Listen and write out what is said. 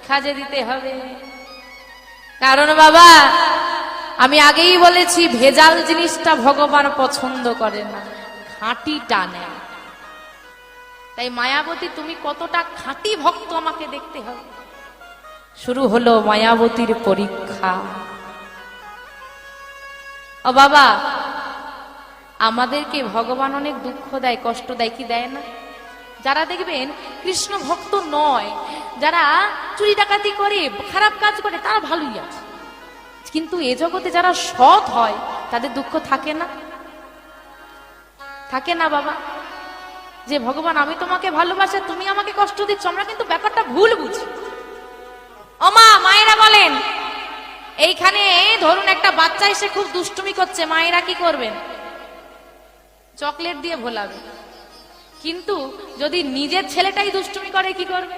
পরীক্ষা যে দিতে হবে। কারণ বাবা আমি আগেই বলেছি ভেজাল জিনিসটা ভগবান পছন্দ করে না, খাঁটি টানে। তাই মায়াবতী তুমি কতটা খাঁটি ভক্ত আমাকে দেখতে হবে। শুরু হলো মায়াবতীর পরীক্ষা। ও বাবা আমাদেরকে ভগবান অনেক দুঃখ দেয়, কষ্ট দেয়, কি দেয় না? যারা দেখবেন কৃষ্ণ ভক্ত নয়, যারা চুরি ডাকাতি করে, খারাপ কাজ করে, তারা ভালোই আছে। কিন্তু এ জগতে যারা সৎ হয় তাদের দুঃখ থাকে না? থাকে না বাবা? যে ভগবান আমি তোমাকে ভালোবাসি, তুমি আমাকে কষ্ট দিচ্ছ, আমরা কিন্তু ব্যাপারটা ভুল বুঝি। ও মা, মায়েরা বলেন, এইখানে ধরুন একটা বাচ্চা এসে খুব দুষ্টুমি করছে, মায়েরা কি করবেন? চকলেট দিয়ে ভোলাবে। কিন্তু যদি নিজের ছেলেটাই দুষ্টুমি করে কি করবে?